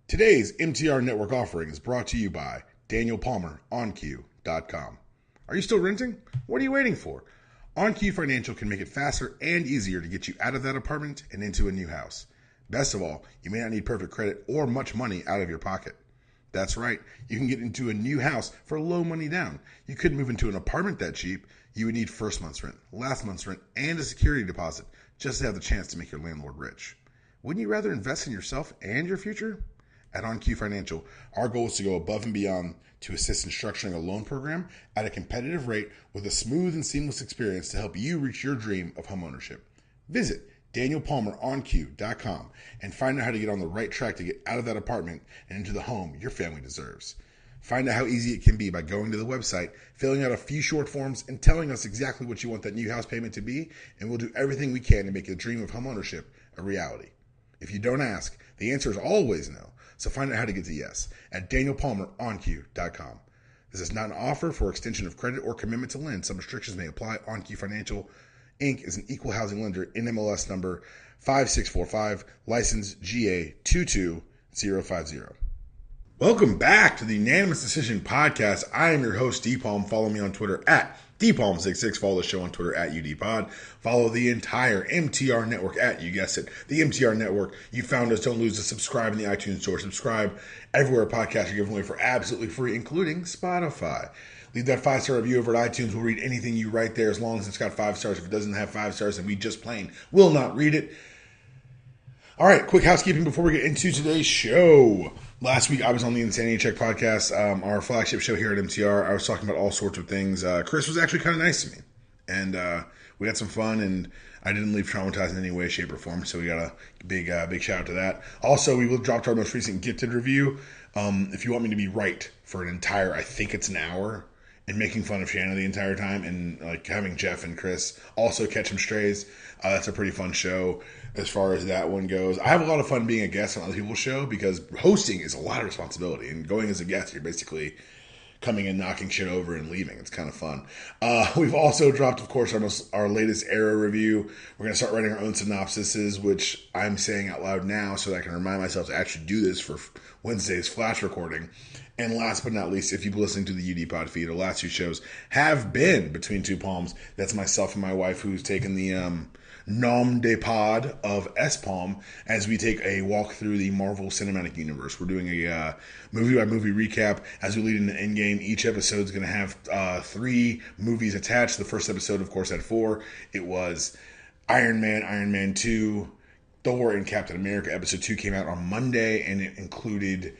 Today's MTR Network offering is brought to you by Daniel Palmer, OnQ.com. Are you still renting? What are you waiting for? OnQ Financial can make it faster and easier to get you out of that apartment and into a new house. Best of all, you may not need perfect credit or much money out of your pocket. That's right, you can get into a new house for low money down. You couldn't move into an apartment that cheap. You would need first month's rent, last month's rent, and a security deposit just to have the chance to make your landlord rich. Wouldn't you rather invest in yourself and your future? At OnQ Financial, our goal is to go above and beyond to assist in structuring a loan program at a competitive rate with a smooth and seamless experience to help you reach your dream of homeownership. Visit DanielPalmerOnQ.com and find out how to get on the right track to get out of that apartment and into the home your family deserves. Find out how easy it can be by going to the website, filling out a few short forms, and telling us exactly what you want that new house payment to be, and we'll do everything we can to make the dream of homeownership a reality. If you don't ask, the answer is always no. So find out how to get to yes at DanielPalmerOnQ.com. This is not an offer for extension of credit or commitment to lend. Some restrictions may apply. OnQ Financial, Inc. is an equal housing lender. NMLS number 5645, license GA 22050. Welcome back to the Unanimous Decision Podcast. I am your host, DPalm. Follow me on Twitter at DPalm66. Follow the show on Twitter at UDPod. Follow the entire MTR Network at, you guessed it, the MTR Network. You found us. Don't lose to subscribe in the iTunes Store. Subscribe everywhere podcasts are given away for absolutely free, including Spotify. Leave that 5-star review over at iTunes. We'll read anything you write there as long as it's got 5 stars. If it doesn't have 5 stars, then we just plain will not read it. All right, quick housekeeping before we get into today's show. Last week, I was on the Insanity Check podcast, our flagship show here at MTR. I was talking about all sorts of things. Chris was actually kind of nice to me, and we had some fun, and I didn't leave traumatized in any way, shape, or form, so we got a big shout out to that. Also, we will drop our most recent gifted review. If you want me to be right for an entire, I think it's an hour, and making fun of Shanna the entire time, and like having Jeff and Chris also catch some strays, that's a pretty fun show as far as that one goes. I have a lot of fun being a guest on other people's show because hosting is a lot of responsibility, and going as a guest, you're basically coming and knocking shit over and leaving. It's kind of fun. We've also dropped, of course, our latest era review. We're going to start writing our own synopsises, which I'm saying out loud now so that I can remind myself to actually do this for Wednesday's flash recording. And last but not least, if you've been listening to the UDPod feed, our last 2 shows have been Between Two Palms. That's myself and my wife who's taken the nom de pod of S-Palm as we take a walk through the Marvel Cinematic Universe. We're doing a movie-by-movie recap as we lead into Endgame. Each episode is going to have 3 movies attached. The first episode, of course, had 4. It was Iron Man, Iron Man 2, Thor, and Captain America. Episode 2 came out on Monday, and it included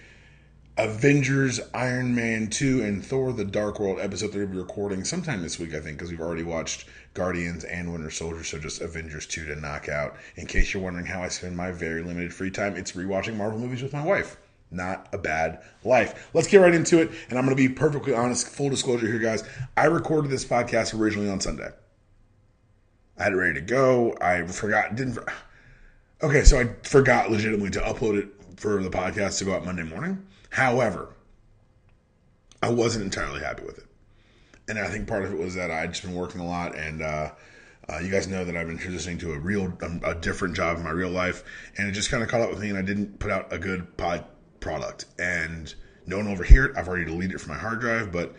Avengers, Iron Man 2, and Thor the Dark World. Episode 3 will be recording sometime this week, I think, because we've already watched Guardians and Winter Soldier, so just Avengers 2 to knock out. In case you're wondering how I spend my very limited free time, it's rewatching Marvel movies with my wife. Not a bad life. Let's get right into it, and I'm going to be perfectly honest, full disclosure here, guys. I recorded this podcast originally on Sunday. I had it ready to go. I forgot legitimately to upload it for the podcast to go out Monday morning. However, I wasn't entirely happy with it. And I think part of it was that I'd just been working a lot, and you guys know that I've been transitioning to a different job in my real life, and it just kind of caught up with me, and I didn't put out a good pod product. And no one will ever hear it. I've already deleted it from my hard drive, but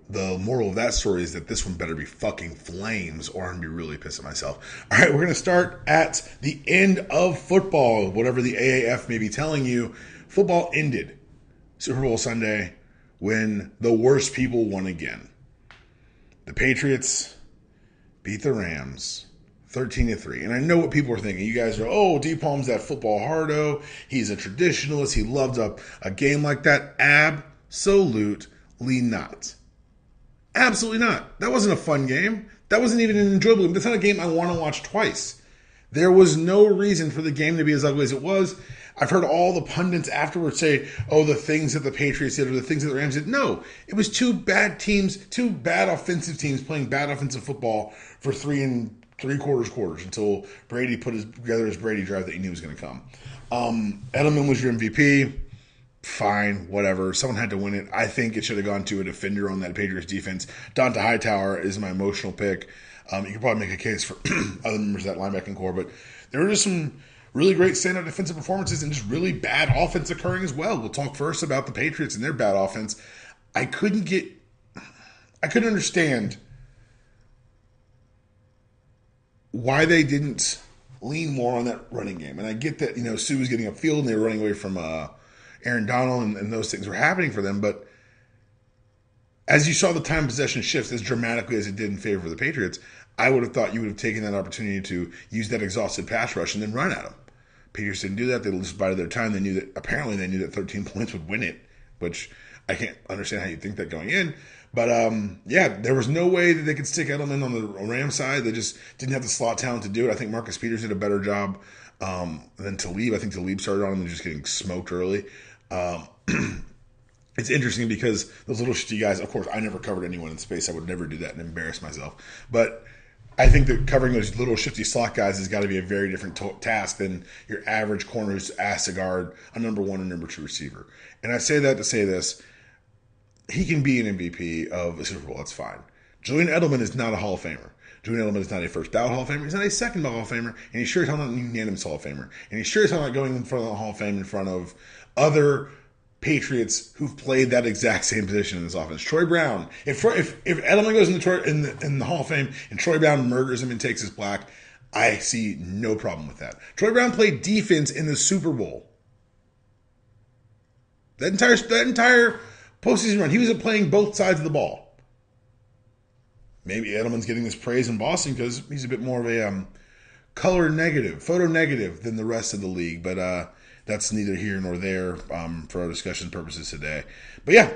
the moral of that story is that this one better be fucking flames or I'm going to be really pissed at myself. All right, we're going to start at the end of football. Whatever the AAF may be telling you, football ended Super Bowl Sunday when the worst people won again. The Patriots beat the Rams 13-3. And I know what people are thinking. You guys are, D-Palm's that football hardo. He's a traditionalist. He loves a game like that. Absolutely not. Absolutely not. That wasn't a fun game. That wasn't even an enjoyable game. That's not a game I want to watch twice. There was no reason for the game to be as ugly as it was. I've heard all the pundits afterwards say, the things that the Patriots did or the things that the Rams did. No, it was 2 bad teams, 2 bad offensive teams playing bad offensive football for 3 3/4 quarters until Brady put together his Brady drive that he knew was going to come. Edelman was your MVP. Fine, whatever. Someone had to win it. I think it should have gone to a defender on that Patriots defense. Donta Hightower is my emotional pick. You could probably make a case for other members of that linebacking core, but there were just some really great standout defensive performances and just really bad offense occurring as well. We'll talk first about the Patriots and their bad offense. I couldn't understand why they didn't lean more on that running game. And I get that, Sue was getting upfield and they were running away from Aaron Donald and those things were happening for them. But as you saw the time possession shifts as dramatically as it did in favor of the Patriots, I would have thought you would have taken that opportunity to use that exhausted pass rush and then run at them. Patriots didn't do that. They just bided their time. They knew that 13 points would win it, which I can't understand how you think that going in. But, there was no way that they could stick Edelman on the Rams side. They just didn't have the slot talent to do it. I think Marcus Peters did a better job than Talib. I think Talib started on him and just getting smoked early. It's interesting because those little shitty guys, of course, I never covered anyone in space. I would never do that and embarrass myself. But I think that covering those little shifty slot guys has got to be a very different task than your average corner who's asked to guard a number one or number two receiver. And I say that to say this. He can be an MVP of a Super Bowl. That's fine. Julian Edelman is not a Hall of Famer. Julian Edelman is not a first ballot Hall of Famer. He's not a second ballot Hall of Famer. And he's sure as hell not a unanimous Hall of Famer. And he's sure as hell not going in front of the Hall of Fame in front of other Patriots who've played that exact same position in this offense. Troy Brown. If Edelman goes in the Hall of Fame and Troy Brown murders him and takes his plaque, I see no problem with that. Troy Brown played defense in the Super Bowl. That entire postseason run, he was playing both sides of the ball. Maybe Edelman's getting this praise in Boston because he's a bit more of a photo negative than the rest of the league. But that's neither here nor there for our discussion purposes today. But yeah,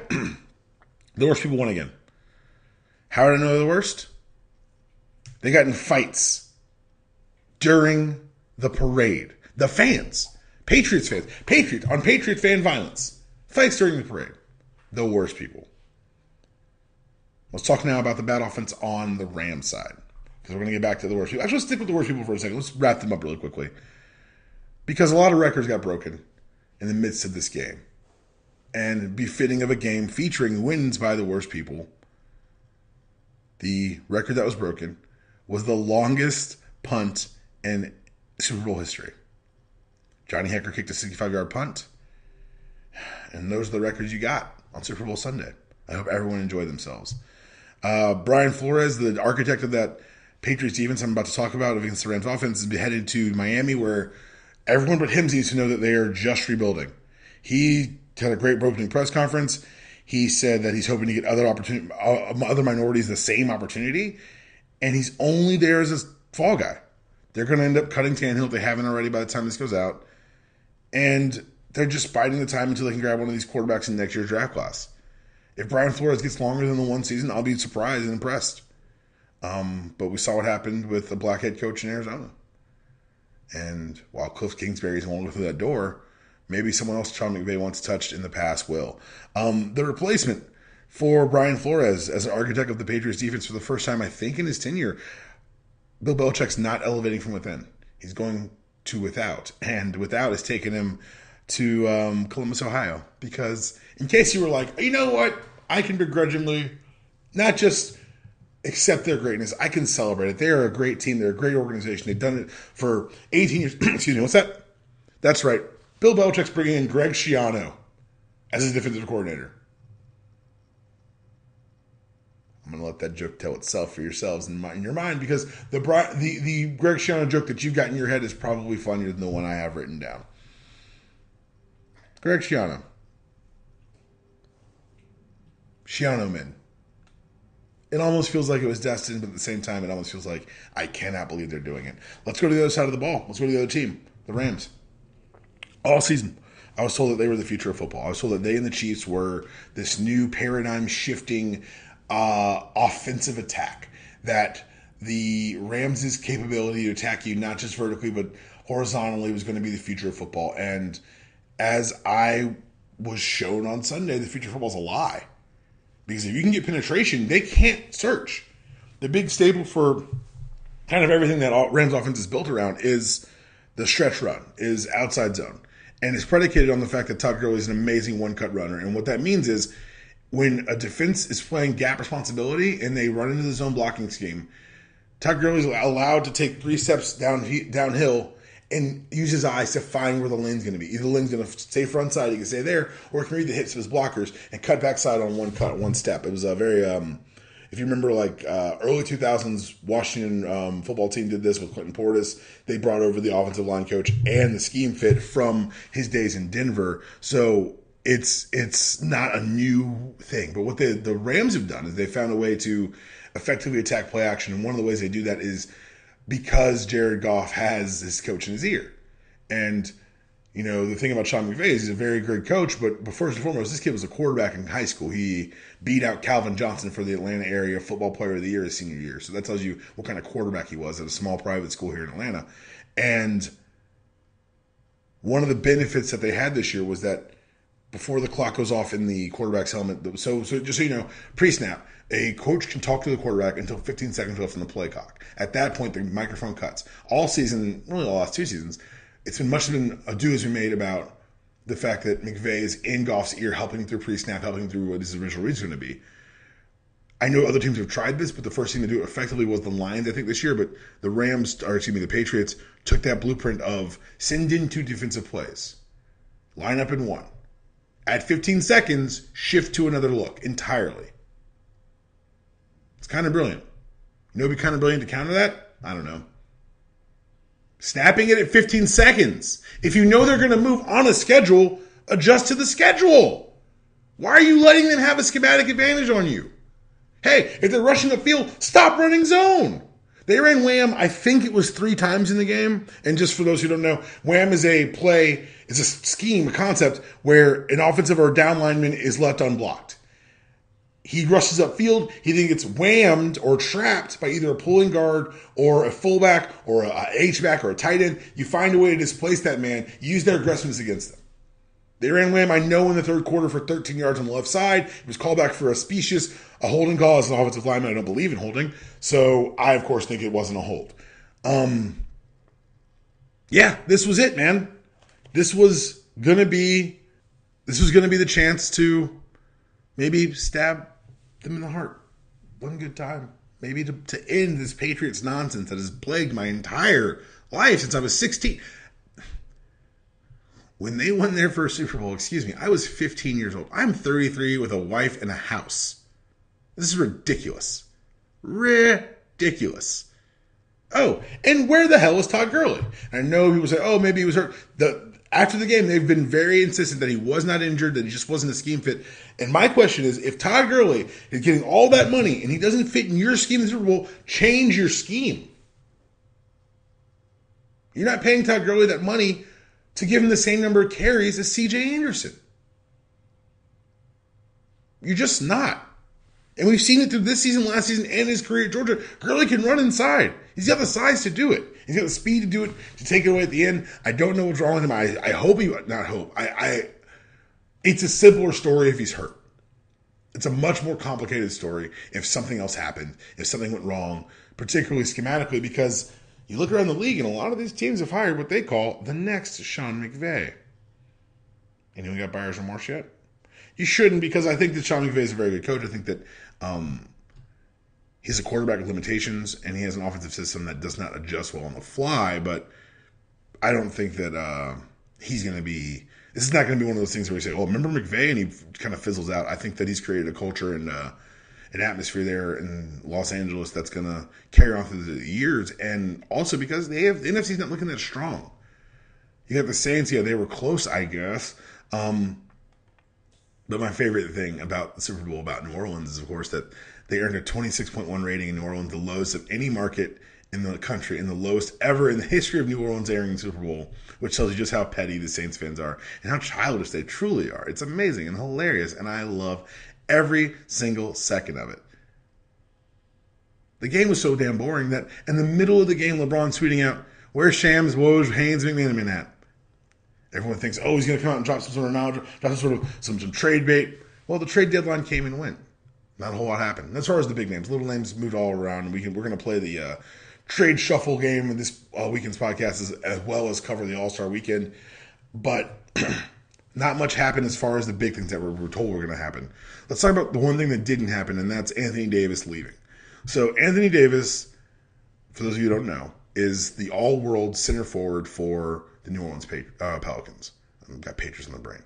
the worst people won again. How did I know they're the worst? They got in fights during the parade. The fans, Patriots on Patriot fan violence, fights during the parade. The worst people. Let's talk now about the bad offense on the Rams side. Because we're going to get back to the worst people. Actually, let's stick with the worst people for a second. Let's wrap them up really quickly. Because a lot of records got broken in the midst of this game. And befitting of a game featuring wins by the worst people, the record that was broken was the longest punt in Super Bowl history. Johnny Hekker kicked a 65-yard punt. And those are the records you got on Super Bowl Sunday. I hope everyone enjoyed themselves. Brian Flores, the architect of that Patriots defense I'm about to talk about against the Rams offense, is headed to Miami where everyone but him needs to know that they are just rebuilding. He had a great opening press conference. He said that he's hoping to get other minorities the same opportunity, and he's only there as a fall guy. They're going to end up cutting Tannehill if they haven't already by the time this goes out, and they're just biding the time until they can grab one of these quarterbacks in next year's draft class. If Brian Flores gets longer than the one season, I'll be surprised and impressed. But we saw what happened with the black head coach in Arizona. And while Cliff Kingsbury's won't go through that door, maybe someone else Sean McVay once touched in the past will. The replacement for Brian Flores as an architect of the Patriots defense for the first time, I think, in his tenure, Bill Belichick's not elevating from within. He's going to without. And without has taken him to Columbus, Ohio. Because in case you were like, you know what? I can begrudgingly not just accept their greatness. I can celebrate it. They're a great team. They're a great organization. They've done it for 18 years. Excuse me. What's that? That's right. Bill Belichick's bringing in Greg Schiano as his defensive coordinator. I'm going to let that joke tell itself for yourselves in your mind because the Greg Schiano joke that you've got in your head is probably funnier than the one I have written down. Greg Schiano. Schiano men. It almost feels like it was destined, but at the same time, it almost feels like I cannot believe they're doing it. Let's go to the other side of the ball. Let's go to the other team, the Rams. All season, I was told that they were the future of football. I was told that they and the Chiefs were this new paradigm-shifting offensive attack, that the Rams' capability to attack you not just vertically but horizontally was going to be the future of football. And as I was shown on Sunday, the future of football is a lie. Because if you can get penetration, they can't search. The big staple for kind of everything that Rams offense is built around is the stretch run, is outside zone. And it's predicated on the fact that Todd Gurley is an amazing one-cut runner. And what that means is when a defense is playing gap responsibility and they run into the zone blocking scheme, Todd Gurley is allowed to take 3 steps downhill and use his eyes to find where the lane's going to be. Either the lane's going to stay front side, he can stay there, or he can read the hips of his blockers and cut backside on one cut, one step. It was a very, if you remember, like early 2000s Washington football team did this with Clinton Portis. They brought over the offensive line coach and the scheme fit from his days in Denver. So it's not a new thing. But what the Rams have done is they found a way to effectively attack play action. And one of the ways they do that is because Jared Goff has his coach in his ear. And, you know, the thing about Sean McVay is he's a very good coach, but first and foremost, this kid was a quarterback in high school. He beat out Calvin Johnson for the Atlanta area football player of the year his senior year. So that tells you what kind of quarterback he was at a small private school here in Atlanta. And one of the benefits that they had this year was that before the clock goes off in the quarterback's helmet, so just so you know, pre-snap, a coach can talk to the quarterback until 15 seconds left from the play clock. At that point, the microphone cuts. All season, really the last 2 seasons, much been ado has been made about the fact that McVay is in Goff's ear, helping him through pre-snap, helping him through what his original read is going to be. I know other teams have tried this, but the first team to do it effectively was the Lions, I think, this year. But the Patriots took that blueprint of send in 2 defensive plays, line up in 1. At 15 seconds, shift to another look entirely. It's kind of brilliant. You know what would be kind of brilliant to counter that? I don't know. Snapping it at 15 seconds. If you know they're going to move on a schedule, adjust to the schedule. Why are you letting them have a schematic advantage on you? Hey, if they're rushing the field, stop running zone. They ran wham, I think it was 3 times in the game. And just for those who don't know, wham is a scheme, a concept where an offensive or down lineman is left unblocked. He rushes upfield, he then gets whammed or trapped by either a pulling guard or a fullback or a H-back or a tight end. You find a way to displace that man, use their aggressiveness against them. They ran wham, I know, in the third quarter for 13 yards on the left side. It was called back for a holding call as an offensive lineman. I don't believe in holding. So I, of course, think it wasn't a hold. Yeah, this was it, man. This was gonna be the chance to maybe stab them in the heart. One good time. Maybe to end this Patriots nonsense that has plagued my entire life since I was 16. When they won their first Super Bowl, I was 15 years old. I'm 33 with a wife and a house. This is ridiculous. Ridiculous. Oh, and where the hell is Todd Gurley? I know people say, oh, maybe he was hurt. After the game, they've been very insistent that he was not injured, that he just wasn't a scheme fit. And my question is, if Todd Gurley is getting all that money and he doesn't fit in your scheme in the Super Bowl, change your scheme. You're not paying Todd Gurley that money to give him the same number of carries as C.J. Anderson. You're just not. And we've seen it through this season, last season, and his career at Georgia. Gurley can run inside. He's got the size to do it. He's got the speed to do it, to take it away at the end. I don't know what's wrong with him. I hope it's a simpler story if he's hurt. It's a much more complicated story if something else happened, if something went wrong, particularly schematically, because you look around the league and a lot of these teams have hired what they call the next Sean McVay. Anyone got buyer's remorse yet? You shouldn't, because I think that Sean McVay is a very good coach. I think that he's a quarterback with limitations, and he has an offensive system that does not adjust well on the fly, but I don't think that he's going to be – this is not going to be one of those things where you say, oh, remember McVay? And he kind of fizzles out. I think that he's created a culture and an atmosphere there in Los Angeles that's going to carry on through the years, and also because the NFC's not looking that strong. You got the Saints, yeah, they were close, I guess. But my favorite thing about the Super Bowl, about New Orleans, is, of course, that they earned a 26.1 rating in New Orleans, the lowest of any market in the country, and the lowest ever in the history of New Orleans airing the Super Bowl, which tells you just how petty the Saints fans are and how childish they truly are. It's amazing and hilarious, and I love every single second of it. The game was so damn boring that in the middle of the game, LeBron's tweeting out, where's Shams, Woj, Haynes, McManaman at? Everyone thinks, oh, he's going to come out and drop some sort of knowledge, drop some trade bait. Well, the trade deadline came and went. Not a whole lot happened. As far as the big names, little names moved all around. We're going to play the trade shuffle game in this weekend's podcast as well as cover the All-Star weekend. But not much happened as far as the big things that we're told were going to happen. Let's talk about the one thing that didn't happen, and that's Anthony Davis leaving. So Anthony Davis, for those of you who don't know, is the all-world center forward for the New Orleans Pelicans. I've got Patriots in the brain.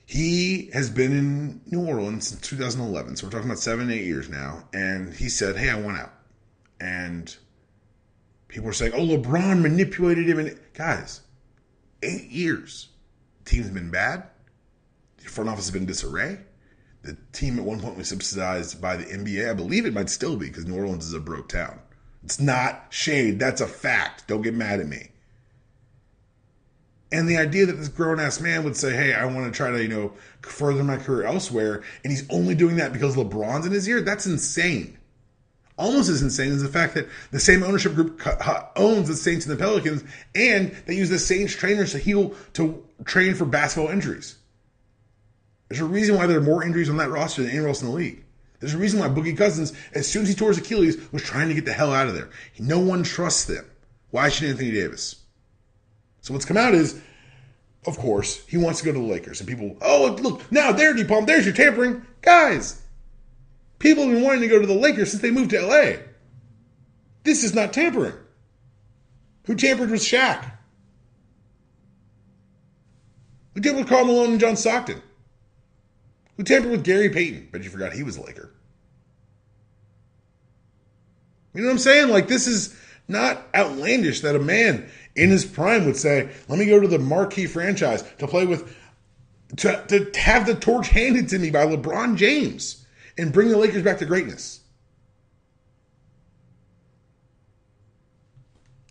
He has been in New Orleans since 2011, so we're talking about 7, 8 years now, and he said, hey, I want out. And people were saying, oh, LeBron manipulated him. And guys, 8 years. The team's been bad. The front office has been in disarray. The team at one point was subsidized by the NBA. I believe it might still be because New Orleans is a broke town. It's not shade. That's a fact. Don't get mad at me. And the idea that this grown-ass man would say, hey, I want to try to, further my career elsewhere, and he's only doing that because LeBron's in his ear, that's insane. Almost as insane as the fact that the same ownership group owns the Saints and the Pelicans, and they use the Saints trainers to train for basketball injuries. There's a reason why there are more injuries on that roster than anyone else in the league. There's a reason why Boogie Cousins, as soon as he tore his Achilles, was trying to get the hell out of there. No one trusts them. Why should Anthony Davis? So what's come out is, of course, he wants to go to the Lakers. And people, oh, look, now there, D-Palm, there's your tampering. Guys, people have been wanting to go to the Lakers since they moved to LA. This is not tampering. Who tampered with Shaq? Who tampered with Karl Malone and John Stockton? Who tampered with Gary Payton? Bet you forgot he was a Laker. You know what I'm saying? Like, this is not outlandish that a man in his prime would say, let me go to the marquee franchise to play with, to have the torch handed to me by LeBron James and bring the Lakers back to greatness.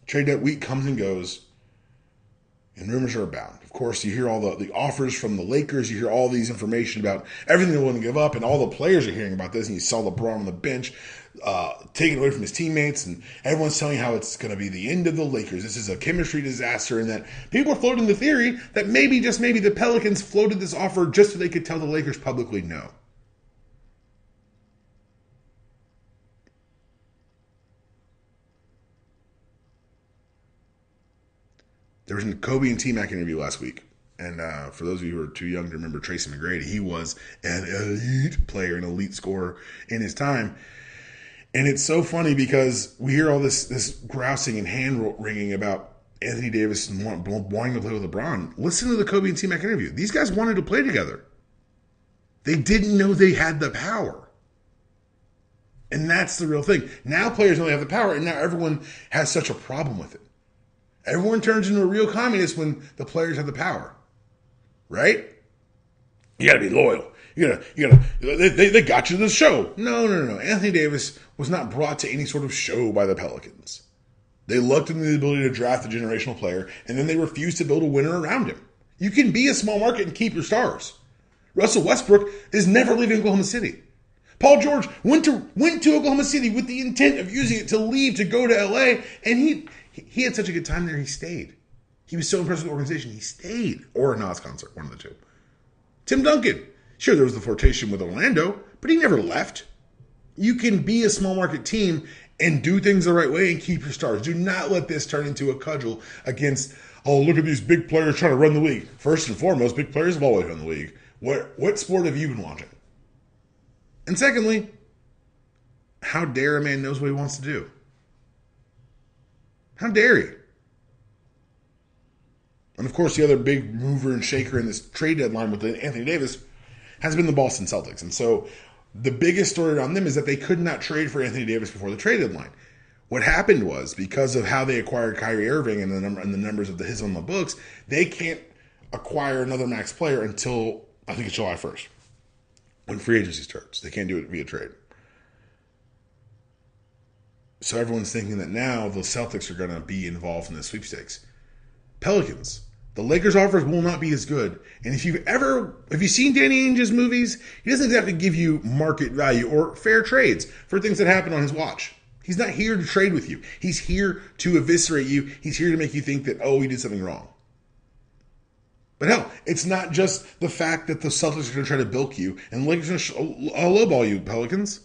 Trade that week comes and goes, and rumors are abound. Of course, you hear all the offers from the Lakers. You hear all these information about everything they're willing to give up, and all the players are hearing about this. And you saw LeBron on the bench taken away from his teammates, and everyone's telling how it's going to be the end of the Lakers. This is a chemistry disaster, and that people are floating the theory that maybe, just maybe, the Pelicans floated this offer just so they could tell the Lakers publicly no. There was a Kobe and T-Mac interview last week. And for those of you who are too young to remember Tracy McGrady, he was an elite player, an elite scorer in his time. And it's so funny because we hear all this grousing and hand-wringing about Anthony Davis and wanting to play with LeBron. Listen to the Kobe and T-Mac interview. These guys wanted to play together. They didn't know they had the power. And that's the real thing. Now players know they have the power, and now everyone has such a problem with it. Everyone turns into a real communist when the players have the power, right? You got to be loyal. They got you to the show. No. Anthony Davis was not brought to any sort of show by the Pelicans. They looked into the ability to draft a generational player, and then they refused to build a winner around him. You can be a small market and keep your stars. Russell Westbrook is never leaving Oklahoma City. Paul George went to Oklahoma City with the intent of using it to leave to go to LA, and he had such a good time there, he stayed. He was so impressed with the organization, he stayed. Or a Nas concert, one of the two. Tim Duncan. Sure, there was the flirtation with Orlando, but he never left. You can be a small market team and do things the right way and keep your stars. Do not let this turn into a cudgel against, oh, look at these big players trying to run the league. First and foremost, big players have always run the league. What sport have you been watching? And secondly, how dare a man knows what he wants to do? How dare he? And of course, the other big mover and shaker in this trade deadline with Anthony Davis has been the Boston Celtics. And so the biggest story around them is that they could not trade for Anthony Davis before the trade deadline. What happened was, because of how they acquired Kyrie Irving and the numbers of his on the books, they can't acquire another max player until, I think it's July 1st, when free agency starts. They can't do it via trade. So everyone's thinking that now the Celtics are going to be involved in the sweepstakes. Pelicans. The Lakers' offers will not be as good. And if you've seen Danny Ainge's movies, he doesn't exactly give you market value or fair trades for things that happen on his watch. He's not here to trade with you. He's here to eviscerate you. He's here to make you think that, oh, he did something wrong. But hell, it's not just the fact that the Celtics are going to try to bilk you and the Lakers are going to lowball you, Pelicans.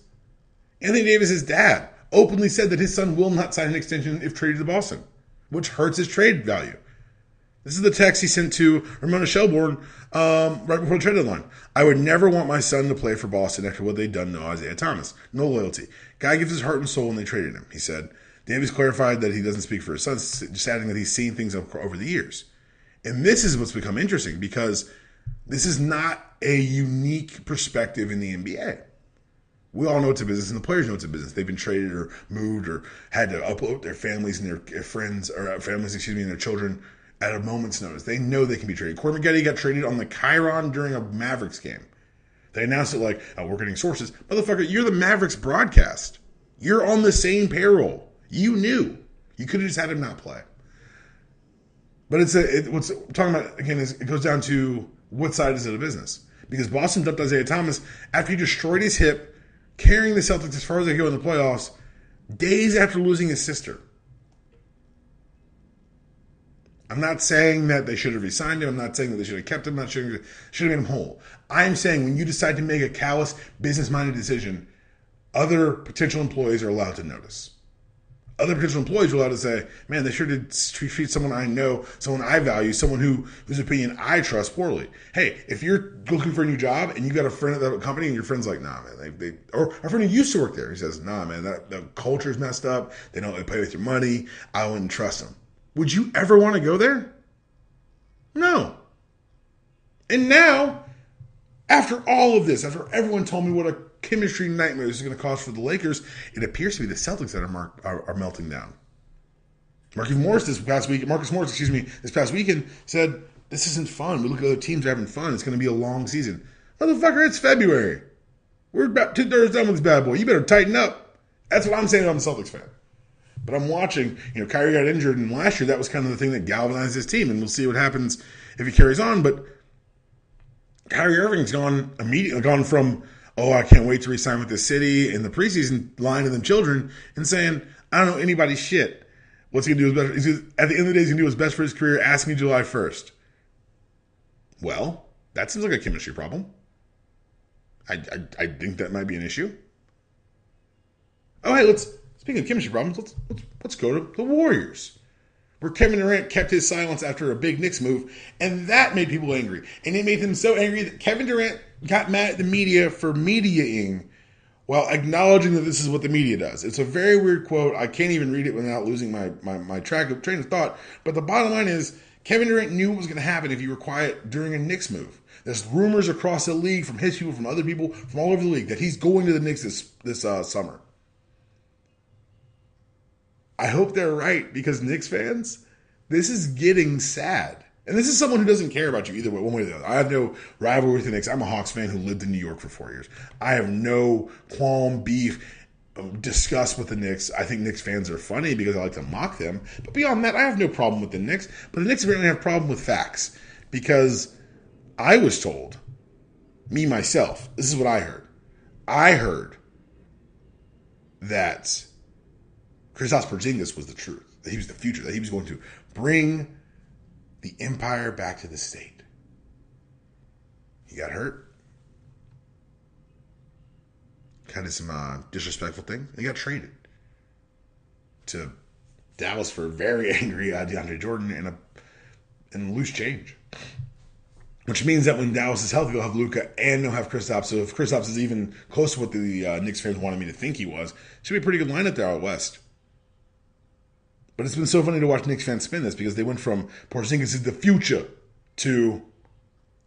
Anthony Davis' dad openly said that his son will not sign an extension if traded to Boston, which hurts his trade value. This is the text he sent to Ramona Shelburne right before the trade deadline. I would never want my son to play for Boston after what they'd done to Isaiah Thomas. No loyalty. Guy gives his heart and soul when they traded him, he said. Davis clarified that he doesn't speak for his son, just adding that he's seen things over the years. And this is what's become interesting because this is not a unique perspective in the NBA. We all know it's a business, and the players know it's a business. They've been traded or moved or had to upload their families and their friends, or families, and their children at a moment's notice. They know they can be traded. Corey Maggette got traded on the Chiron during a Mavericks game. They announced it like, oh, we're getting sources. Motherfucker, you're the Mavericks broadcast. You're on the same payroll. You knew. You could have just had him not play. But what's I'm talking about, again, is it goes down to what side is it a business? Because Boston dumped Isaiah Thomas after he destroyed his hip, carrying the Celtics as far as they go in the playoffs, days after losing his sister. I'm not saying that they should have re-signed him. I'm not saying that they should have kept him. I'm not saying they should have made him whole. I'm saying when you decide to make a callous, business-minded decision, other potential employees are allowed to notice. Other potential employees are allowed to say, man, they sure did treat someone I know, someone I value, someone whose opinion I trust poorly. Hey, if you're looking for a new job and you got a friend at that company and your friend's like, nah, man, or a friend who used to work there, he says, nah, man, the culture's messed up. They don't play with your money. I wouldn't trust them. Would you ever want to go there? No. And now, after all of this, after everyone told me what a chemistry nightmare this is going to cause for the Lakers, it appears to be the Celtics that are melting down. Marcus Morris this past weekend said, this isn't fun. We look at other teams having fun. It's going to be a long season. Motherfucker, it's February. We're about 2/3 done with this bad boy. You better tighten up. That's what I'm saying. I'm a Celtics fan. But I'm watching, Kyrie got injured, and last year that was kind of the thing that galvanized his team, and we'll see what happens if he carries on. But Kyrie Irving's gone from, oh, I can't wait to re-sign with the city in the preseason, lying to them children and saying, I don't know anybody's shit. What's he going to do is best? At the end of the day, he's going to do what's best for his career. Ask me July 1st. Well, that seems like a chemistry problem. I think that might be an issue. Oh, hey, speaking of chemistry problems, let's go to the Warriors, where Kevin Durant kept his silence after a big Knicks move, and that made people angry. And it made them so angry that Kevin Durant got mad at the media for mediating while acknowledging that this is what the media does. It's a very weird quote. I can't even read it without losing my train of thought. But the bottom line is, Kevin Durant knew what was going to happen if you were quiet during a Knicks move. There's rumors across the league from his people, from other people, from all over the league, that he's going to the Knicks this summer. I hope they're right, because Knicks fans, this is getting sad. And this is someone who doesn't care about you either way, one way or the other. I have no rivalry with the Knicks. I'm a Hawks fan who lived in New York for 4 years. I have no qualm, beef, disgust with the Knicks. I think Knicks fans are funny because I like to mock them. But beyond that, I have no problem with the Knicks. But the Knicks apparently have a problem with facts, because I was told, me myself, this is what I heard. I heard that Kristaps Porzingis was the truth, that he was the future, that he was going to bring the empire back to the state. He got hurt. Kind of some disrespectful thing. And he got traded to Dallas for a very angry DeAndre Jordan and loose change. Which means that when Dallas is healthy, they'll have Luka and they'll have Kristaps. So if Kristaps is even close to what the Knicks fans wanted me to think he was, it should be a pretty good lineup there out west. But it's been so funny to watch Knicks fans spin this, because they went from Porzingis is the future to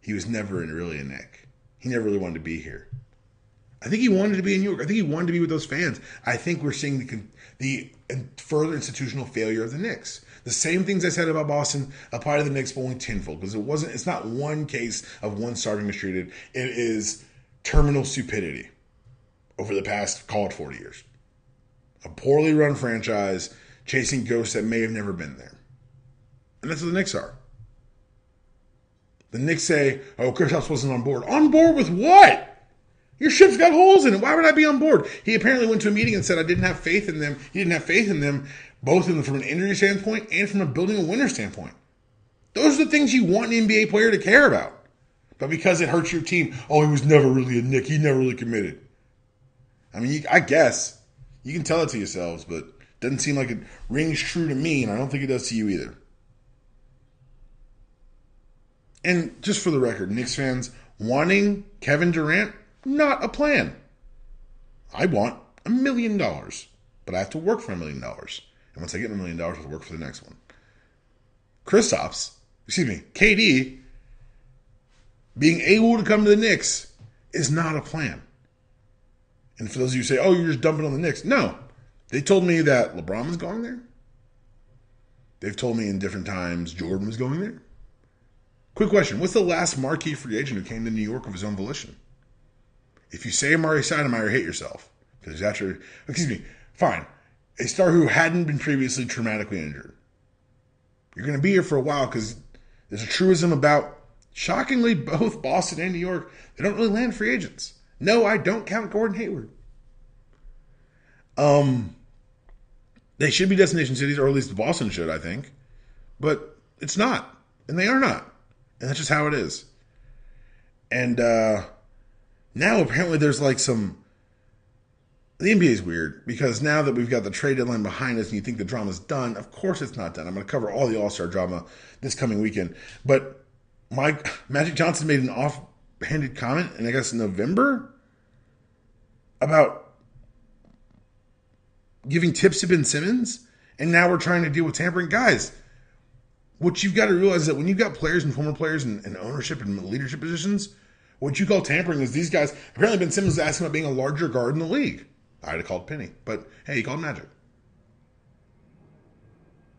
he was never really a Knick. He never really wanted to be here. I think he wanted to be in New York. I think he wanted to be with those fans. I think we're seeing the further institutional failure of the Knicks. The same things I said about Boston apply to the Knicks, but only tenfold, because it's not one case of one starving mistreated. It is terminal stupidity over the past, call it 40 years. A poorly run franchise chasing ghosts that may have never been there. And that's what the Knicks are. The Knicks say, oh, Kristaps wasn't on board. On board with what? Your ship's got holes in it. Why would I be on board? He apparently went to a meeting and said I didn't have faith in them. He didn't have faith in them, both from an injury standpoint and from a building a winner standpoint. Those are the things you want an NBA player to care about. But because it hurts your team, oh, he was never really a Knick. He never really committed. I mean, I guess you can tell it to yourselves, but it doesn't seem like it rings true to me, and I don't think it does to you either. And just for the record, Knicks fans wanting Kevin Durant, not a plan. I want $1 million, but I have to work for $1 million. And once I get my $1 million, I'll work for the next one. KD, being able to come to the Knicks is not a plan. And for those of you who say, oh, you're just dumping on the Knicks. No. They told me that LeBron was going there. They've told me in different times Jordan was going there. Quick question. What's the last marquee free agent who came to New York of his own volition? If you say Amari Stoudemire, hit yourself. Because fine. A star who hadn't been previously traumatically injured. You're going to be here for a while because there's a truism about, shockingly, both Boston and New York, they don't really land free agents. No, I don't count Gordon Hayward. They should be destination cities, or at least Boston should, I think. But it's not. And they are not. And that's just how it is. And now apparently there's like some... The NBA is weird because now that we've got the trade deadline behind us and you think the drama's done, of course it's not done. I'm going to cover all the All-Star drama this coming weekend. But Magic Johnson made an offhanded comment in, I guess, November about giving tips to Ben Simmons, and now we're trying to deal with tampering. Guys, what you've got to realize is that when you've got players and former players in ownership and leadership positions, what you call tampering is these guys. Apparently Ben Simmons was asking about being a larger guard in the league. I'd have called Penny, but hey, he called Magic.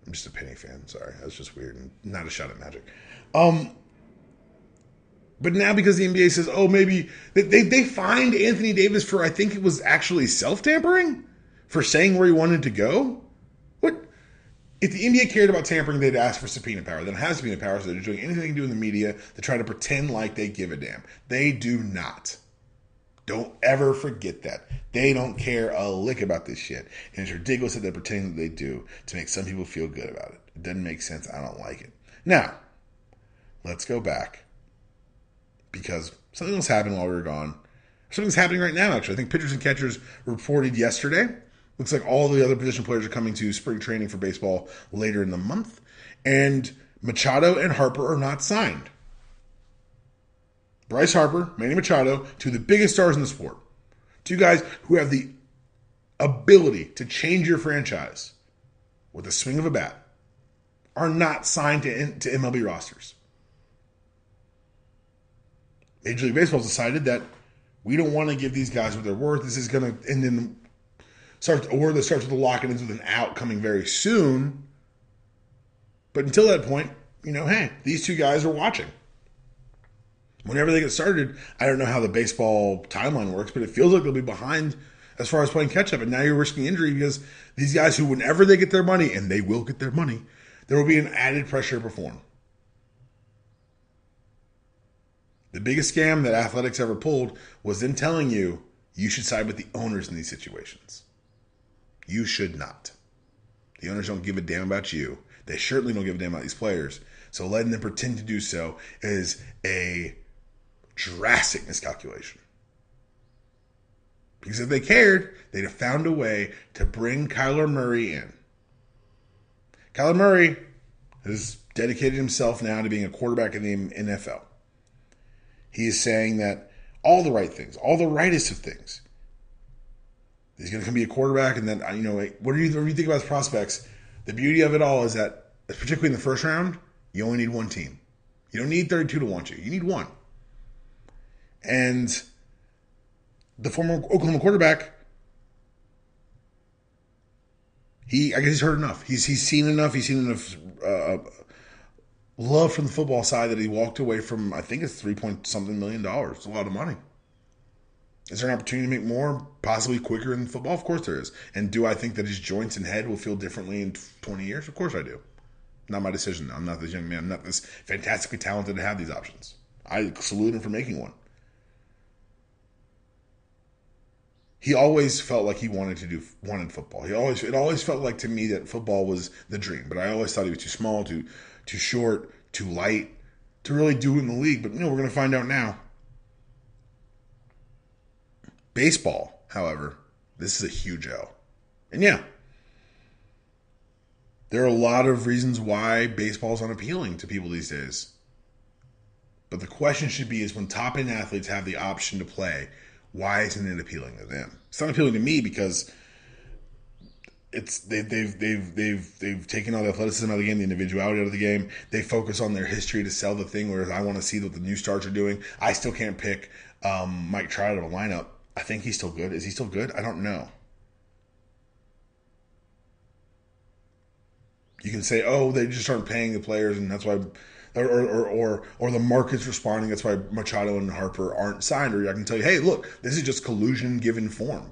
I'm just a Penny fan. Sorry, that's just weird and not a shot at Magic. But now because the NBA says, oh, maybe they fined Anthony Davis for, I think it was actually self-tampering for saying where he wanted to go. What? If the NBA cared about tampering, they'd ask for subpoena power. Then it has subpoena power, so they're doing anything they can do in the media to try to pretend like they give a damn. They do not. Don't ever forget that. They don't care a lick about this shit. And it's ridiculous that they're pretending that they do to make some people feel good about it. It doesn't make sense. I don't like it. Now, let's go back. Because something else happened while we were gone. Something's happening right now, actually. I think pitchers and catchers reported yesterday. Looks like all the other position players are coming to spring training for baseball later in the month. And Machado and Harper are not signed. Bryce Harper, Manny Machado, two of the biggest stars in the sport. Two guys who have the ability to change your franchise with a swing of a bat are not signed to MLB rosters. Major League Baseball decided that we don't want to give these guys what they're worth. This is going to end in a word that starts with a lock and ends with an out coming very soon. But until that point, hey, these two guys are watching. Whenever they get started, I don't know how the baseball timeline works, but it feels like they'll be behind as far as playing catch-up. And now you're risking injury because these guys who, whenever they get their money, and they will get their money, there will be an added pressure to perform. The biggest scam that athletics ever pulled was them telling you should side with the owners in these situations. You should not. The owners don't give a damn about you. They certainly don't give a damn about these players. So letting them pretend to do so is a drastic miscalculation. Because if they cared, they'd have found a way to bring Kyler Murray in. Kyler Murray has dedicated himself now to being a quarterback in the NFL. He is saying that all the right things, all the rightest of things. He's going to come be a quarterback, and then, what do you think about his prospects? The beauty of it all is that, particularly in the first round, you only need one team. You don't need 32 to want you. You need one. And the former Oklahoma quarterback, I guess he's heard enough. He's seen enough. He's seen enough love from the football side that he walked away from, I think it's $3-something million. It's a lot of money. Is there an opportunity to make more, possibly quicker in football? Of course there is. And do I think that his joints and head will feel differently in 20 years? Of course I do. Not my decision. I'm not this young man. I'm not this fantastically talented to have these options. I salute him for making one. He always felt like he wanted football. It always felt like to me that football was the dream. But I always thought he was too small, too short, too light to really do it in the league. But we're going to find out now. Baseball, however, this is a huge L. And yeah, there are a lot of reasons why baseball is unappealing to people these days. But the question should be is when top-end athletes have the option to play, why isn't it appealing to them? It's not appealing to me because they've taken all the athleticism out of the game, the individuality out of the game. They focus on their history to sell the thing. Whereas I want to see what the new stars are doing. I still can't pick Mike Trout out of a lineup. I think he's still good. Is he still good? I don't know. You can say, oh, they just aren't paying the players, and that's why, or the market's responding. That's why Machado and Harper aren't signed. Or I can tell you, hey, look, this is just collusion given form.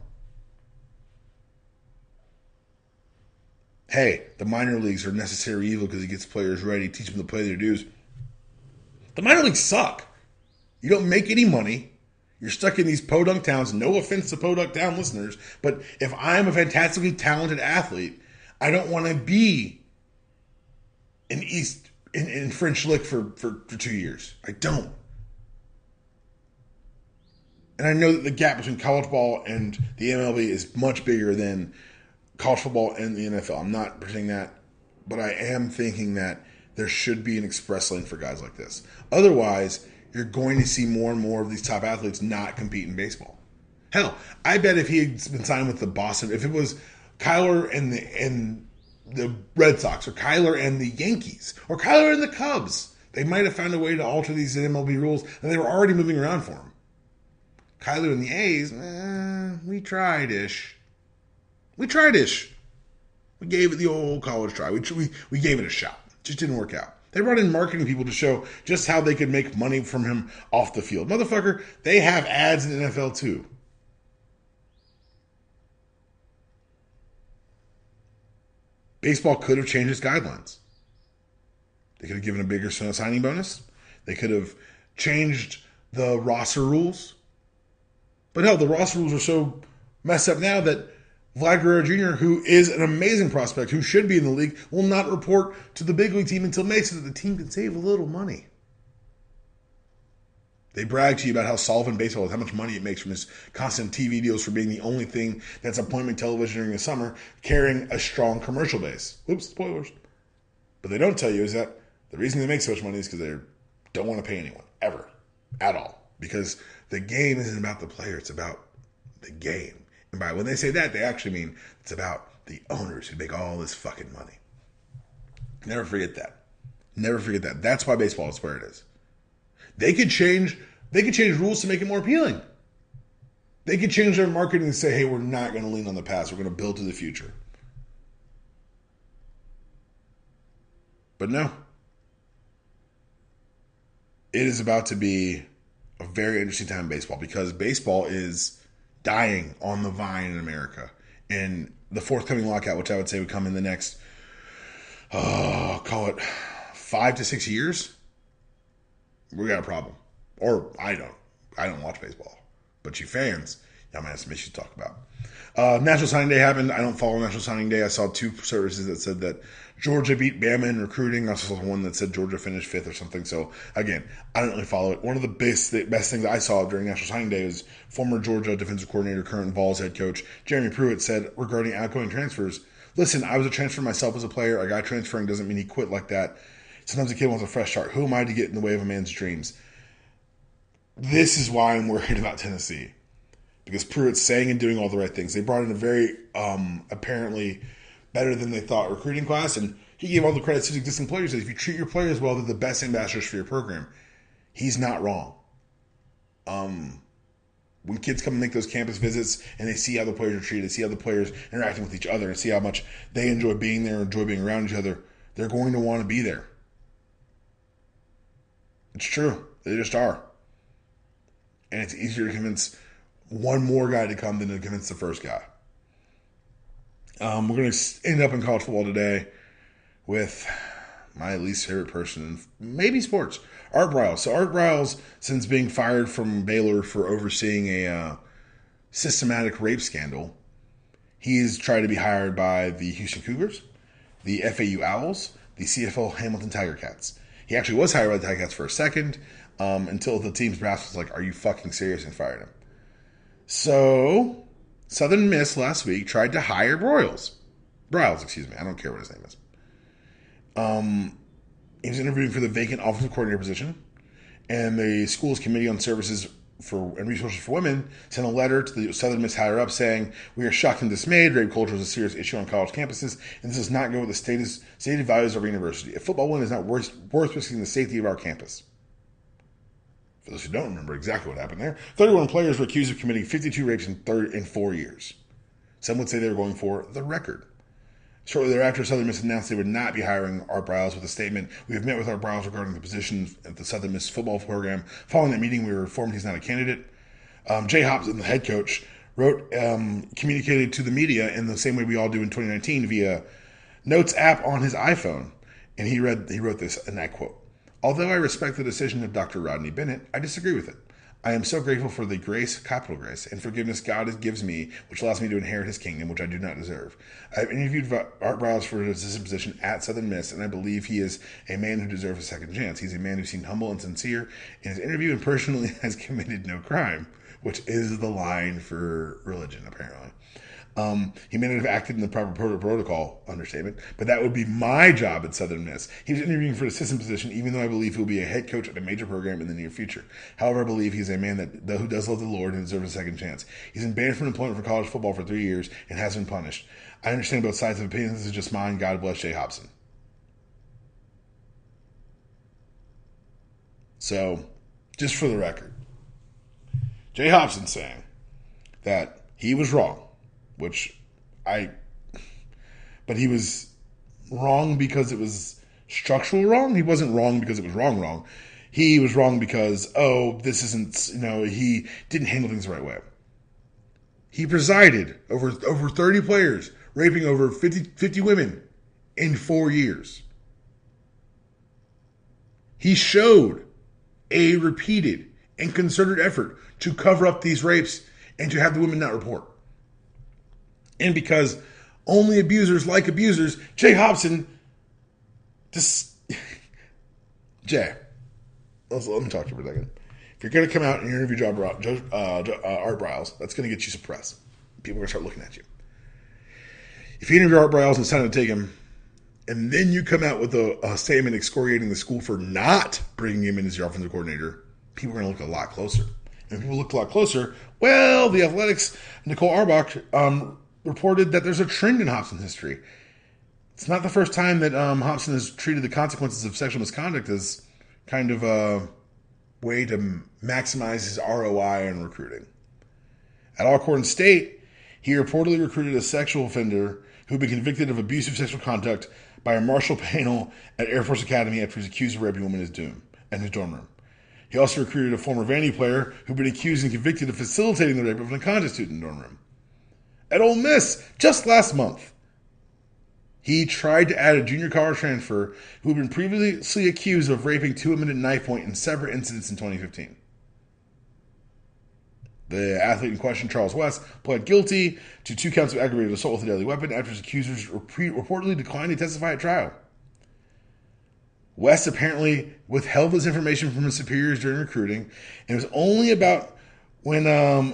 Hey, the minor leagues are necessary evil because it gets players ready, teach them to play their dues. The minor leagues suck. You don't make any money. You're stuck in these podunk towns. No offense to podunk town listeners, but if I'm a fantastically talented athlete, I don't want to be in French Lick for 2 years. I don't. And I know that the gap between college ball and the MLB is much bigger than college football and the NFL. I'm not pretending that, but I am thinking that there should be an express lane for guys like this. Otherwise, you're going to see more and more of these top athletes not compete in baseball. Hell, I bet if he had been signed with the Boston, if it was Kyler and the Red Sox, or Kyler and the Yankees, or Kyler and the Cubs, they might have found a way to alter these MLB rules, and they were already moving around for him. Kyler and the A's, we tried-ish. We tried-ish. We gave it the old college try. We gave it a shot. It just didn't work out. They brought in marketing people to show just how they could make money from him off the field. Motherfucker, they have ads in the NFL too. Baseball could have changed its guidelines. They could have given a bigger signing bonus. They could have changed the roster rules. But hell, the roster rules are so messed up now that Vlad Guerrero Jr., who is an amazing prospect, who should be in the league, will not report to the big league team until May so that the team can save a little money. They brag to you about how solvent baseball is, how much money it makes from its constant TV deals for being the only thing that's appointment television during the summer, carrying a strong commercial base. Oops, spoilers. But they don't tell you is that the reason they make so much money is because they don't want to pay anyone, ever, at all. Because the game isn't about the player, it's about the game. And by when they say that, they actually mean it's about the owners who make all this fucking money. Never forget that. Never forget that. That's why baseball is where it is. They could change rules to make it more appealing. They could change their marketing and say, hey, we're not going to lean on the past. We're going to build to the future. But no. It is about to be a very interesting time in baseball because baseball is dying on the vine in America. And the forthcoming lockout, which I would say would come in the next, call it 5 to 6 years, we got a problem. Or I don't watch baseball. But you fans, y'all might have some issues to talk about. National Signing Day happened. I don't follow National Signing Day. I saw 2 services that said that Georgia beat Bama in recruiting. I saw one that said Georgia finished 5th or something. So, again, I don't really follow it. One of the best things I saw during National Signing Day was former Georgia defensive coordinator, current Vols head coach, Jeremy Pruitt said regarding outgoing transfers, listen, I was a transfer myself as a player. A guy transferring doesn't mean he quit like that. Sometimes a kid wants a fresh start. Who am I to get in the way of a man's dreams? This is why I'm worried about Tennessee. Because Pruitt's saying and doing all the right things. They brought in a very, apparently, better than they thought recruiting class, and he gave all the credit to the existing players. If you treat your players well, they're the best ambassadors for your program. He's not wrong. When kids come and make those campus visits and they see how the players are treated, they see how the players interacting with each other, and see how much they enjoy being there, enjoy being around each other, they're going to want to be there. It's true. They just are. And it's easier to convince one more guy to come than to convince the first guy. We're going to end up in college football today with my least favorite person in maybe sports, Art Briles. So Art Briles, since being fired from Baylor for overseeing a systematic rape scandal, he's tried to be hired by the Houston Cougars, the FAU Owls, the CFL Hamilton Tiger Cats. He actually was hired by the Tiger Cats for a second until the team's brass was like, are you fucking serious, and fired him. So Southern Miss last week tried to hire Briles, excuse me. I don't care what his name is. He was interviewing for the vacant offensive coordinator position, and the school's committee on services and Resources for Women sent a letter to the Southern Miss higher up saying, "We are shocked and dismayed. Rape culture is a serious issue on college campuses, and this does not go with the stated values of our university. A football win is not worth risking the safety of our campus." For those who don't remember exactly what happened there, 31 players were accused of committing 52 rapes in 4 years. Some would say they were going for the record. Shortly thereafter, Southern Miss announced they would not be hiring Art Briles with a statement, "We have met with Art Briles regarding the position at the Southern Miss football program. Following that meeting, we were informed he's not a candidate." Jay Hobson, the head coach, communicated to the media in the same way we all do in 2019 via Notes app on his iPhone. And he wrote this, and I quote, "Although I respect the decision of Dr. Rodney Bennett, I disagree with it. I am so grateful for the grace, capital grace, and forgiveness God gives me, which allows me to inherit his kingdom, which I do not deserve. I have interviewed Art Briles for his assistant position at Southern Miss, and I believe he is a man who deserves a second chance. He's a man who seemed humble and sincere in his interview and personally has committed no crime," which is the line for religion, apparently. He may not have acted in the proper protocol, understatement, but that would be my job at Southern Miss. He was interviewing for an assistant position, even though I believe he will be a head coach at a major program in the near future. However, I believe he's a man who does love the Lord and deserves a second chance. He's been banned from employment for college football for 3 years and has been punished. I understand both sides of opinion. This is just mine. God bless Jay Hobson. So, just for the record, Jay Hobson saying that he was wrong. But he was wrong because it was structural wrong. He wasn't wrong because it was wrong. He was wrong because, this isn't, he didn't handle things the right way. He presided over 30 players, raping over 50 women in 4 years. He showed a repeated and concerted effort to cover up these rapes and to have the women not report. And because only abusers like abusers, Jay Hobson Jay, let me talk to you for a second. If you're going to come out and interview Art Briles, that's going to get you some press. People are going to start looking at you. If you interview Art Briles and decide to take him, and then you come out with a statement excoriating the school for not bringing him in as your offensive coordinator, people are going to look a lot closer. And if people look a lot closer, well, the Athletics, Nicole Arbach, reported that there's a trend in Hobson's history. It's not the first time that Hobson has treated the consequences of sexual misconduct as kind of a way to maximize his ROI in recruiting. At Alcorn State, he reportedly recruited a sexual offender who had been convicted of abusive sexual conduct by a marshal panel at Air Force Academy after he was accused of raping a woman in his dorm room. He also recruited a former Vandy player who had been accused and convicted of facilitating the rape of an unconscious student in the dorm room. At Ole Miss, just last month, he tried to add a junior college transfer who had been previously accused of raping 2 women at knife point in separate incidents in 2015. The athlete in question, Charles West, pled guilty to 2 counts of aggravated assault with a deadly weapon after his accusers reportedly declined to testify at trial. West apparently withheld this information from his superiors during recruiting, and it was only about when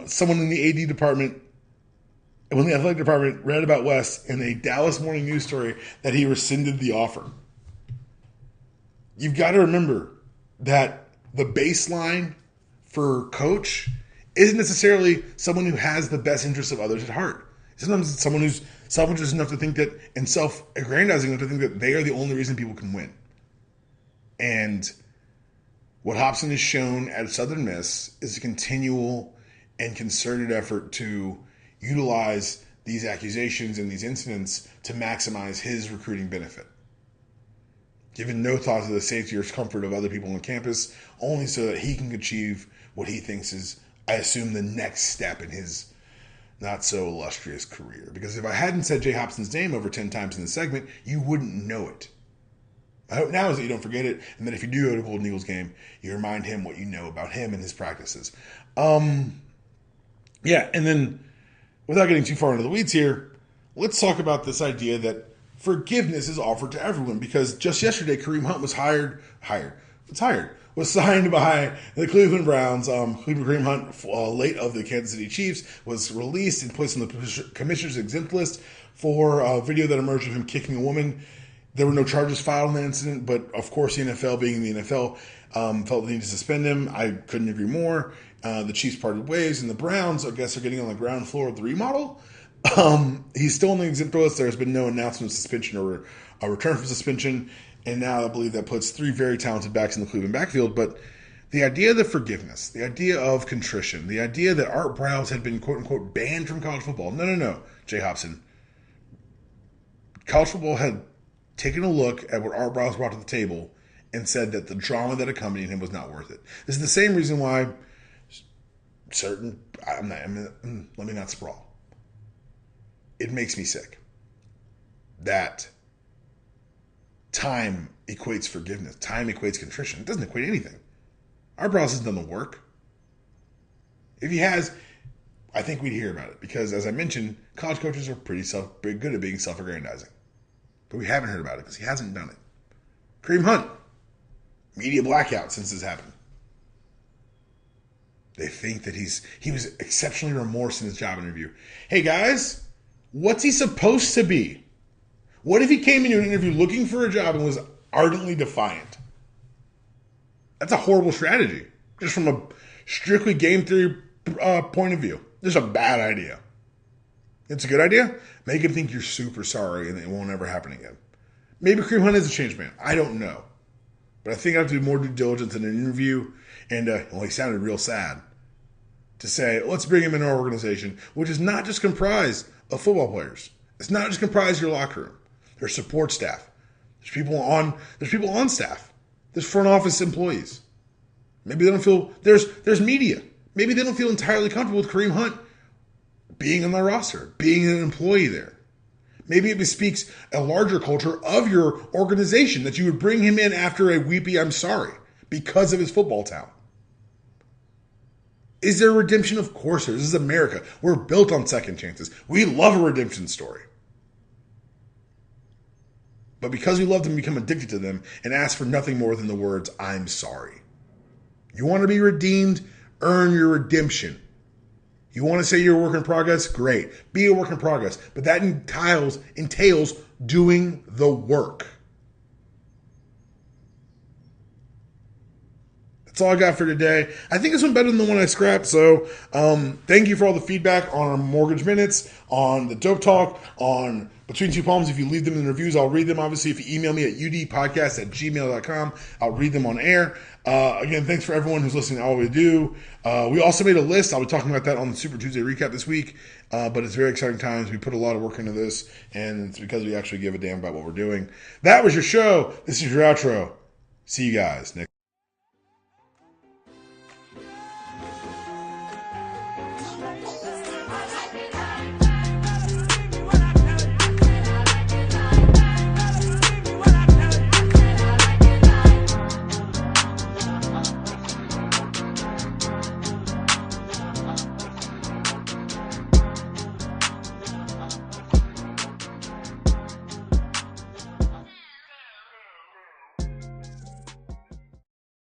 someone in the AD department, when the athletic department read about West in a Dallas Morning News story, that he rescinded the offer. You've got to remember that the baseline for coach isn't necessarily someone who has the best interests of others at heart. Sometimes it's someone who's self-interested enough to think that, and self-aggrandizing enough to think that they are the only reason people can win. And what Hobson has shown at Southern Miss is a continual and concerted effort to utilize these accusations and these incidents to maximize his recruiting benefit, giving no thought to the safety or comfort of other people on campus, only so that he can achieve what he thinks is, I assume, the next step in his not so illustrious career. Because if I hadn't said Jay Hobson's name over 10 times in the segment, you wouldn't know it. My hope now is that you don't forget it, and that if you do go to Golden Eagles game, you remind him what you know about him and his practices. And then, without getting too far into the weeds here, let's talk about this idea that forgiveness is offered to everyone. Because just yesterday, Kareem Hunt was was signed by the Cleveland Browns. Kareem Hunt, late of the Kansas City Chiefs, was released and placed on the commissioner's exempt list for a video that emerged of him kicking a woman. There were no charges filed in that incident, but of course the NFL, being the NFL, felt the need to suspend him. I couldn't agree more. The Chiefs parted ways, and the Browns, I guess, are getting on the ground floor of the remodel. He's still on the exempt list. There's been no announcement of suspension or a return from suspension, and now I believe that puts 3 very talented backs in the Cleveland backfield. But the idea of the forgiveness, the idea of contrition, the idea that Art Briles had been quote-unquote banned from college football. No, Jay Hobson. College football had taken a look at what Art Briles brought to the table and said that the drama that accompanied him was not worth it. This is the same reason why let me not sprawl. It makes me sick that time equates forgiveness. Time equates contrition. It doesn't equate anything. Art Briles has done the work. If he has, I think we'd hear about it because, as I mentioned, college coaches are pretty good at being self-aggrandizing. But we haven't heard about it because he hasn't done it. Kareem Hunt, media blackout since this happened. They think that he was exceptionally remorse in his job interview. Hey guys, what's he supposed to be? What if he came into an interview looking for a job and was ardently defiant? That's a horrible strategy, just from a strictly game theory point of view. Just a bad idea. It's a good idea. Make him think you're super sorry and it won't ever happen again. Maybe Kareem Hunt is a changed man. I don't know. But I think I have to do more due diligence in an interview. And he sounded real sad to say, let's bring him into our organization, which is not just comprised of football players. It's not just comprised of your locker room. There's support staff. There's people on staff. There's front office employees. Maybe they don't feel there's media. Maybe they don't feel entirely comfortable with Kareem Hunt being on their roster, being an employee there. Maybe it bespeaks a larger culture of your organization that you would bring him in after a weepy I'm sorry because of his football talent. Is there redemption? Of course there is. This is America. We're built on second chances. We love a redemption story. But because we love them, we become addicted to them and ask for nothing more than the words, I'm sorry. You want to be redeemed? Earn your redemption. You want to say you're a work in progress? Great. Be a work in progress. But that entails doing the work. That's all I got for today. I think this one better than the one I scrapped. So thank you for all the feedback on our mortgage minutes, on the dope talk, on Between Two Palms. If you leave them in the reviews, I'll read them. Obviously, if you email me at udpodcast@gmail.com, I'll read them on air. Again, thanks for everyone who's listening to all we do. We also made a list. I'll be talking about that on the Super Tuesday recap this week. But it's very exciting times. We put a lot of work into this, and it's because we actually give a damn about what we're doing. That was your show. This is your outro. See you guys next.